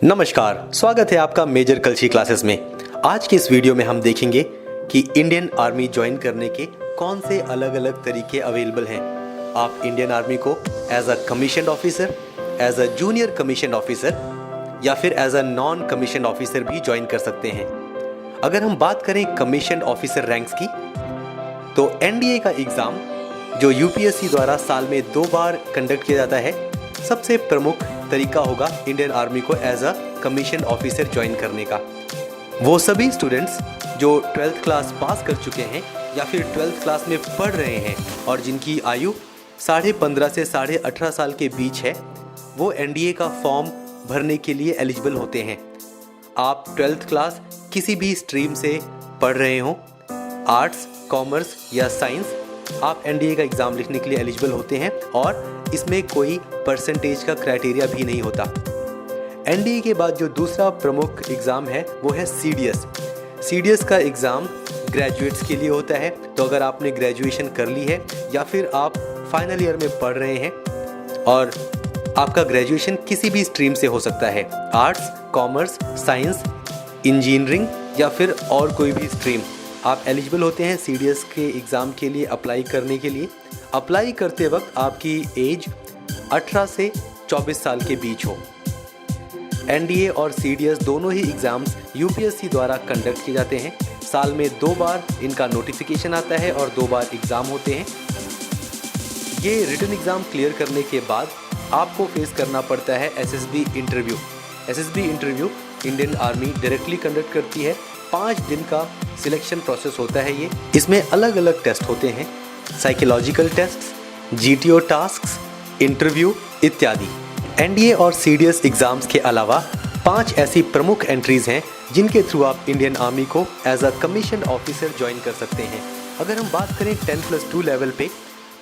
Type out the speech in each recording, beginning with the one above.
नमस्कार, स्वागत है आपका मेजर कल्ची क्लासेस में। आज के इस वीडियो में हम देखेंगे कि इंडियन आर्मी ज्वाइन करने के कौन से अलग अलग तरीके अवेलेबल हैं। आप इंडियन आर्मी को as a commission officer, as a junior commission officer या फिर as a non commission officer भी ज्वाइन कर सकते हैं। अगर हम बात करें कमीशन ऑफिसर रैंक्स की, तो एनडीए का एग्ज़ाम जो यूपीएससी द्वारा साल में 2 बार कंडक्ट किया जाता है, सबसे प्रमुख तरीका होगा इंडियन आर्मी को as a commission officer join करने का। वो सभी स्टूडेंट्स जो 12th क्लास पास कर चुके हैं या फिर 12th क्लास में पढ़ रहे हैं और जिनकी आयु 15.5 से 18.5 साल के बीच है, वो एनडीए का फॉर्म भरने के लिए एलिजिबल होते हैं। आप 12th क्लास किसी भी स्ट्रीम से पढ़ रहे हो, आर्ट्स, कॉमर्स या साइंस, आप एनडीए का एग्ज़ाम लिखने के लिए एलिजिबल होते हैं और इसमें कोई परसेंटेज का क्राइटेरिया भी नहीं होता। एनडीए के बाद जो दूसरा प्रमुख एग्ज़ाम है वो है सीडीएस। सीडीएस का एग्ज़ाम ग्रेजुएट्स के लिए होता है। तो अगर आपने ग्रेजुएशन कर ली है या फिर आप फाइनल ईयर में पढ़ रहे हैं और आपका ग्रेजुएशन किसी भी स्ट्रीम से हो सकता है, आर्ट्स, कॉमर्स, साइंस, इंजीनियरिंग या फिर और कोई भी स्ट्रीम, आप एलिजिबल होते हैं सीडीएस के एग्ज़ाम के लिए अप्लाई करने के लिए। अप्लाई करते वक्त आपकी एज 18 से 24 साल के बीच हो। एनडीए और सीडीएस दोनों ही एग्ज़ाम्स यूपीएससी द्वारा कंडक्ट किए जाते हैं। साल में 2 बार इनका नोटिफिकेशन आता है और 2 बार एग्ज़ाम होते हैं। ये रिटन एग्ज़ाम क्लियर करने के बाद आपको फेस करना पड़ता है SSB interview. SSB interview Indian army directly conduct करती है। 5 दिन का सिलेक्शन प्रोसेस होता है ये। इसमें अलग अलग टेस्ट होते हैं, psychological test, GTO tasks, interview इत्यादि। एनडीए और सीडीएस एग्ज़ाम्स के अलावा 5 ऐसी प्रमुख एंट्रीज हैं जिनके थ्रू आप इंडियन आर्मी को as a commission officer join कर सकते हैं। अगर हम बात करें 10+2 लेवल पे,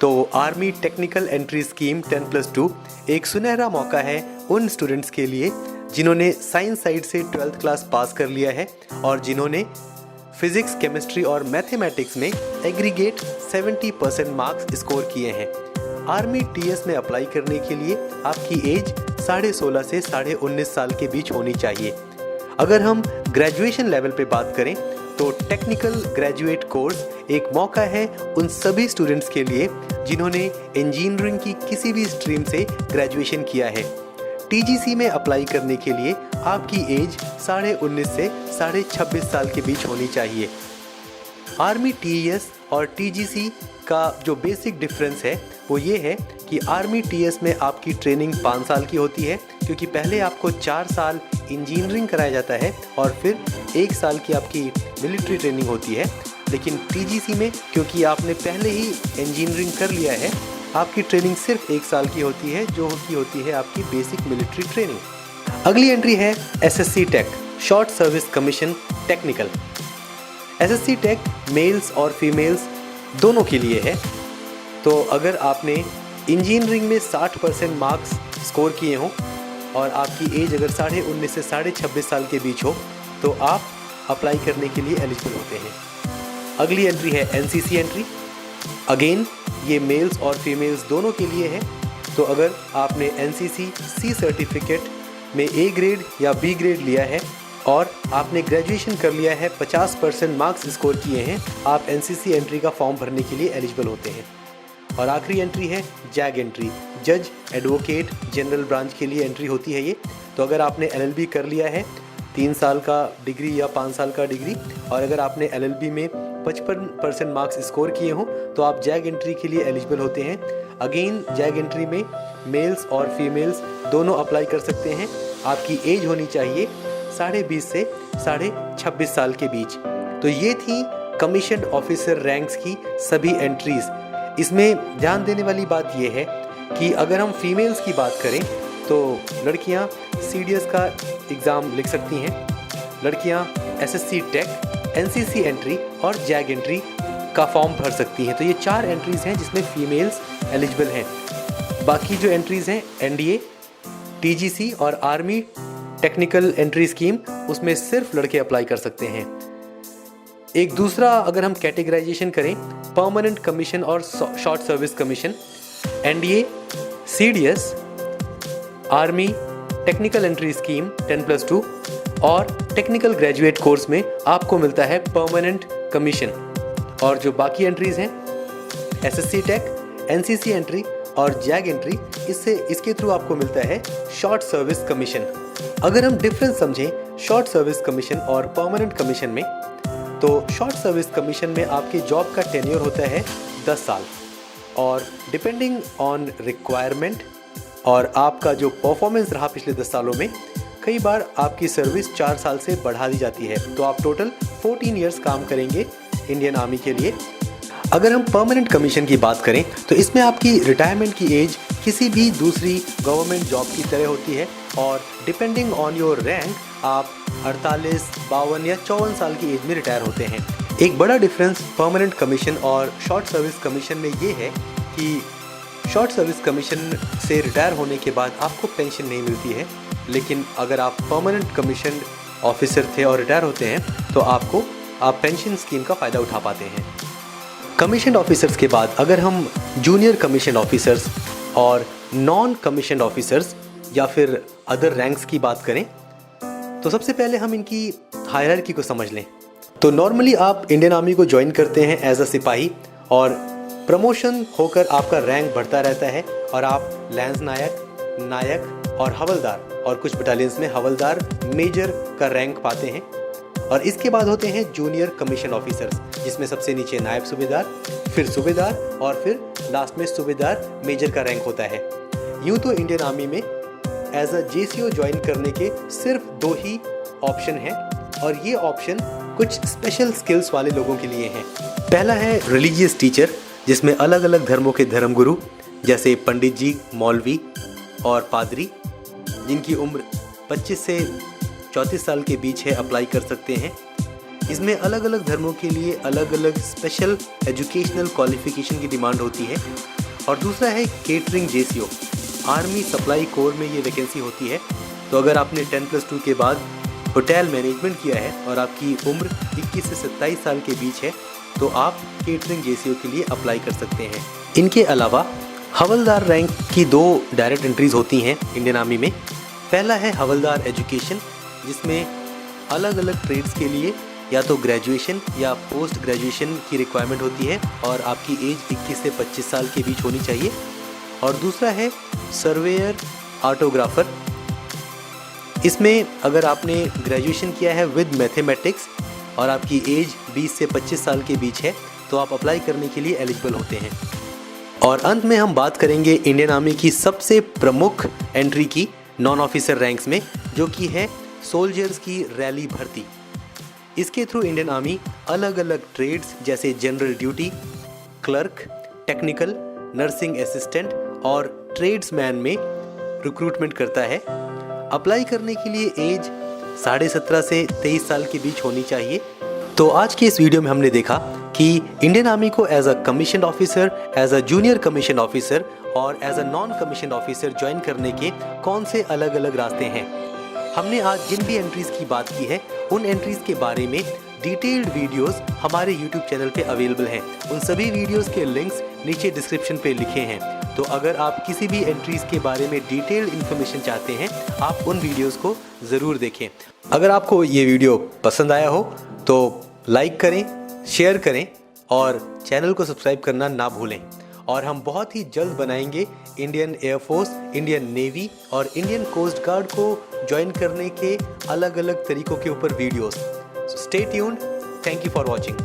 तो आर्मी टेक्निकल एंट्री स्कीम 10+2 एक सुनहरा मौका है उन स्टूडेंट्स के लिए जिन्होंने साइंस साइड से 12th क्लास पास कर लिया है और जिन्होंने फिजिक्स, केमिस्ट्री और मैथमेटिक्स में एग्रीगेट 70% मार्क्स स्कोर किए हैं। आर्मी टीएस में अप्लाई करने के लिए आपकी एज 16.5 से 19.5 साल के बीच होनी चाहिए। अगर हम ग्रेजुएशन लेवल पे बात करें, तो टेक्निकल ग्रेजुएट कोर्स एक मौका है उन सभी स्टूडेंट्स के लिए जिन्होंने इंजीनियरिंग की किसी भी स्ट्रीम से ग्रेजुएशन किया है। टीजीसी में अप्लाई करने के लिए आपकी एज 19.5 से 26.5 साल के बीच होनी चाहिए। आर्मी टीएस और टीजीसी का जो बेसिक डिफरेंस है वो ये है कि आर्मी टीएस में आपकी ट्रेनिंग 5 साल की होती है, क्योंकि पहले आपको 4 साल इंजीनियरिंग कराया जाता है और फिर 1 साल की आपकी मिलिट्री ट्रेनिंग होती है। लेकिन टीजीसी में क्योंकि आपने पहले ही इंजीनियरिंग कर लिया है, आपकी ट्रेनिंग सिर्फ 1 साल की होती है, जो की होती है आपकी बेसिक मिलिट्री ट्रेनिंग। अगली एंट्री है SSC tech, short service commission technical. SSC tech males और फीमेल्स दोनों के लिए है। तो अगर आपने इंजीनियरिंग में 60% मार्क्स स्कोर किए हों और आपकी एज अगर 19.5 से 26.5 साल के बीच हो, तो आप अप्लाई करने के लिए एलिजिबल होते हैं। अगली एंट्री है एनसीसी एंट्री। अगेन ये मेल्स और फीमेल्स दोनों के लिए है। तो अगर आपने एनसीसी सी सर्टिफिकेट में ए ग्रेड या बी ग्रेड लिया है और आपने ग्रेजुएशन कर लिया है, 50% मार्क्स स्कोर किए हैं, आप एनसीसी एंट्री का फॉर्म भरने के लिए एलिजिबल होते हैं। और आखिरी एंट्री है जैग एंट्री, जज एडवोकेट जनरल ब्रांच के लिए एंट्री होती है ये। तो अगर आपने एलएलबी कर लिया है, 3 साल का डिग्री या 5 साल का डिग्री, और अगर आपने एलएलबी में 55% मार्क्स स्कोर किए हों, तो आप जैग एंट्री के लिए एलिजिबल होते हैं। अगेन जैग एंट्री में मेल्स और फीमेल्स दोनों अप्लाई कर सकते हैं। आपकी एज होनी चाहिए 20.5 से 26.5 साल के बीच। तो ये थी कमीशन ऑफिसर रैंक्स की सभी एंट्रीज। इसमें ध्यान देने वाली बात यह है कि अगर हम फीमेल्स की बात करें, तो लड़कियां सीडीएस का एग्ज़ाम लिख सकती हैं, लड़कियां एसएससी टेक, एनसीसी एंट्री और जैग एंट्री का फॉर्म भर सकती हैं। तो ये 4 एंट्रीज हैं जिसमें फीमेल्स एलिजिबल हैं। बाकी जो एंट्रीज हैं एनडीए, टीजीसी और आर्मी टेक्निकल एंट्री स्कीम, उसमें सिर्फ लड़के अप्लाई कर सकते हैं। एक दूसरा अगर हम कैटेगराइजेशन करें, परमानेंट कमीशन और short service commission, NDA, CDS, army technical entry scheme 10+2 और टेक्निकल ग्रेजुएट कोर्स में आपको मिलता है परमानेंट कमीशन। और जो बाकी एंट्रीज हैं SSC टेक, NCC एंट्री और जैग एंट्री, इसके थ्रू आपको मिलता है शॉर्ट सर्विस कमीशन। अगर हम डिफरेंस समझें शॉर्ट सर्विस कमीशन और परमानेंट कमीशन में, तो शॉर्ट सर्विस कमीशन में आपके जॉब का टेन्योर होता है 10 साल और डिपेंडिंग ऑन रिक्वायरमेंट और आपका जो परफॉर्मेंस रहा पिछले 10 सालों में, कई बार आपकी सर्विस 4 साल से बढ़ा दी जाती है। तो आप टोटल 14 ईयर्स काम करेंगे इंडियन आर्मी के लिए। अगर हम परमानेंट कमीशन की बात करें तो इसमें आपकी रिटायरमेंट की एज किसी भी दूसरी गवर्नमेंट जॉब की तरह होती है और डिपेंडिंग ऑन योर रैंक आप 48, 52 या 54 साल की एज में रिटायर होते हैं। एक बड़ा डिफरेंस परमानेंट कमीशन और शॉर्ट सर्विस कमीशन में ये है कि शॉर्ट सर्विस कमीशन से रिटायर होने के बाद आपको पेंशन नहीं मिलती है, लेकिन अगर आप परमानेंट कमीशन ऑफिसर थे और रिटायर होते हैं तो आप पेंशन स्कीम का फ़ायदा उठा पाते हैं। कमीशन ऑफिसर्स के बाद अगर हम जूनियर कमीशन ऑफिसर्स और नॉन कमीशन ऑफिसर्स या फिर अदर रैंक्स की बात करें तो सबसे पहले हम इनकी हायरार्की को समझ लें। तो नॉर्मली आप इंडियन आर्मी को ज्वाइन करते हैं एज अ सिपाही और प्रमोशन होकर आपका रैंक बढ़ता रहता है और आप लैंस नायक, नायक और हवलदार और कुछ बटालियंस में हवलदार, मेजर का रैंक पाते हैं। और इसके बाद होते हैं जूनियर कमीशन ऑफिसर्स, जिसमें सबसे नीचे नायब सूबेदार, फिर सूबेदार और फिर लास्ट में सूबेदार मेजर का रैंक होता है। यूँ तो इंडियन आर्मी में एज अ JCO ज्वाइन करने के सिर्फ 2 ही ऑप्शन हैं और ये ऑप्शन कुछ स्पेशल स्किल्स वाले लोगों के लिए हैं। पहला है रिलीजियस टीचर, जिसमें अलग अलग धर्मों के धर्मगुरु जैसे पंडित जी, मौलवी और पादरी जिनकी उम्र 25 से 34 साल के बीच है, अप्लाई कर सकते हैं। इसमें अलग अलग धर्मों के लिए अलग अलग स्पेशल एजुकेशनल क्वालिफिकेशन की डिमांड होती है। और दूसरा है catering JCO, army supply core में ये वैकेंसी होती है। तो अगर आपने 10+2 के बाद होटल मैनेजमेंट किया है और आपकी उम्र 21 से 27 साल के बीच है तो आप केटरिंग JCO के लिए अप्लाई कर सकते हैं। इनके अलावा हवलदार रैंक की 2 डायरेक्ट एंट्रीज होती हैं इंडियन आर्मी में। पहला है हवलदार एजुकेशन, जिसमें अलग अलग ट्रेड्स के लिए या तो ग्रेजुएशन या पोस्ट ग्रेजुएशन की रिक्वायरमेंट होती है और आपकी एज 21 से 25 साल के बीच होनी चाहिए। और दूसरा है सर्वेयर आर्टोग्राफर। इसमें अगर आपने ग्रेजुएशन किया है विद मैथमेटिक्स और आपकी एज 20 से 25 साल के बीच है तो आप अप्लाई करने के लिए एलिजिबल होते हैं। और अंत में हम बात करेंगे इंडियन आर्मी की सबसे प्रमुख एंट्री की नॉन ऑफिसर रैंक्स में, जो कि है सोल्जर्स की रैली भर्ती। इसके थ्रू इंडियन आर्मी अलग अलग ट्रेड्स जैसे general duty, clerk, technical, nursing assistant और ट्रेड्समैन में रिक्रूटमेंट करता है। अप्लाई करने के लिए एज 17.5 से 23 साल के बीच होनी चाहिए। तो आज के इस वीडियो में हमने देखा कि इंडियन आर्मी को as a commission officer, as a junior commission officer और as a non commission officer join करने के कौन से अलग अलग रास्ते हैं। हमने आज जिन भी एंट्रीज की बात की है उन एंट्रीज के बारे में डिटेल्ड वीडियोस हमारे YouTube चैनल पे अवेलेबल हैं। उन सभी वीडियोस के लिंक्स नीचे डिस्क्रिप्शन पे लिखे हैं। तो अगर आप किसी भी एंट्रीज के बारे में डिटेल्ड इन्फॉर्मेशन चाहते हैं आप उन वीडियोस को ज़रूर देखें। अगर आपको ये वीडियो पसंद आया हो तो लाइक करें, शेयर करें और चैनल को सब्सक्राइब करना ना भूलें। और हम बहुत ही जल्द बनाएंगे इंडियन एयरफोर्स, इंडियन नेवी और इंडियन कोस्ट गार्ड को ज्वाइन करने के अलग अलग तरीकों के ऊपर videos. Stay tuned. Thank you for watching.